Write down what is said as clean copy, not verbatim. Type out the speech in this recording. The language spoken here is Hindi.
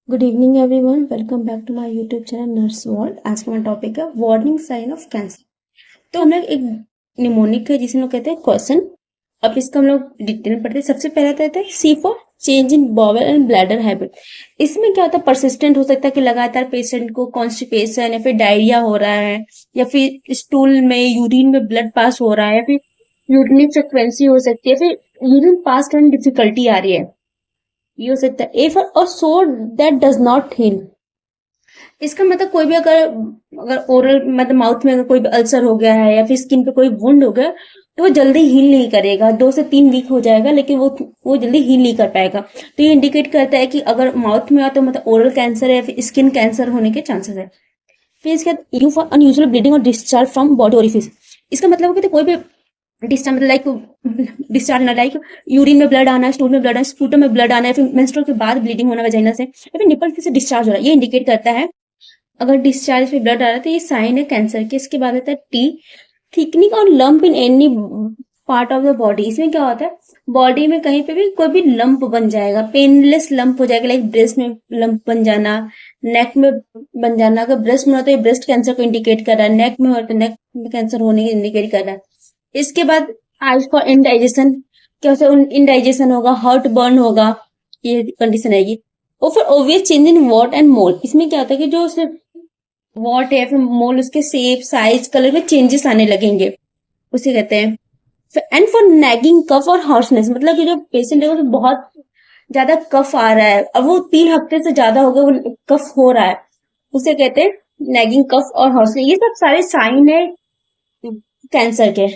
Good evening everyone, welcome back to my YouTube channel Nurse World. आज का हमारा टॉपिक है वार्निंग साइन ऑफ कैंसर। तो हम लोग एक निमोनिक है जिसे हम लोग कहते हैं क्वेश्चन। अब इसका हम लोग डिटेल में पढ़ते हैं। सबसे पहले कहते हैं C for change in bowel and bladder habit. इसमें क्या होता है, परसिस्टेंट हो सकता है कि लगातार पेशेंट को कॉन्स्टिपेशन या फिर डायरिया हो रहा है, या फिर स्टूल में यूरिन में ब्लड पास हो रहा है, या फिर यूरिनरी फ्रिक्वेंसी हो सकती है, फिर यूरिन पास करने में डिफिकल्टी आ रही है, ये हो सकता है। ए फॉर और सोर दैट डज नॉट हील। इसका मतलब कोई भी अगर अगर ओरल मतलब माउथ में अगर कोई भी अल्सर हो गया है या फिर स्किन पे कोई वुंड हो गया, तो वो जल्दी हील नहीं करेगा। 2 से 3 वीक हो जाएगा, लेकिन वो जल्दी हील नहीं कर पाएगा। तो ये इंडिकेट करता है कि अगर माउथ में आ तो मतलब ओरल कैंसर है या फिर स्किन कैंसर होने के चांसेस है। फिर इसके बाद यू फॉर अनयूजुअल ब्लीडिंग और डिस्चार्ज फ्रॉम बॉडी ओरिफिस। इसका मतलब है कि कोई भी डिस्चार्ज मतलब लाइक डिस्चार्ज ना, लाइक यूरिन में ब्लड आना, स्टूल में ब्लड आना, स्पूटम में ब्लड आना, या फिर मेंस्ट्रुअल के बाद ब्लीडिंग होना वजाइना से, या फिर निपल से डिस्चार्ज हो रहा है, ये इंडिकेट करता है। अगर डिस्चार्ज पे ब्लड आ रहा है तो ये साइन है कैंसर के। इसके बाद आता है टी, थिकनिंग और lump in any part of the body. इसमें क्या होता है, बॉडी में कहीं पे भी कोई भी लंप बन जाएगा, पेनलेस लंप हो जाएगा, लाइक ब्रेस्ट में लंप बन जाना, नेक में बन जाना। अगर ब्रेस्ट में हो तो ये ब्रेस्ट कैंसर को इंडिकेट कर रहा है, नेक में हो तो नेक में कैंसर होने की इंडिकेट कर रहा है। इसके बाद आज फॉर इनडाइजेशन, क्या होता है, इनडाइजेशन होगा, हार्ट बर्न होगा, ये कंडीशन आएगी। और फिर obvious change in what and मोल। इसमें क्या होता है कि जो वॉट है फिर मोल, उसके शेप साइज कलर में चेंजेस आने लगेंगे, उसे कहते हैं। एंड फॉर नैगिंग कफ और हॉर्सनेस, मतलब कि जो पेशेंट है वो बहुत ज्यादा कफ आ रहा है, अब वो 3 हफ्ते से ज्यादा हो गया वो कफ हो रहा है, उसे कहते हैं नैगिंग कफ और हॉर्सनेस। ये सब सारे साइन है कैंसर के।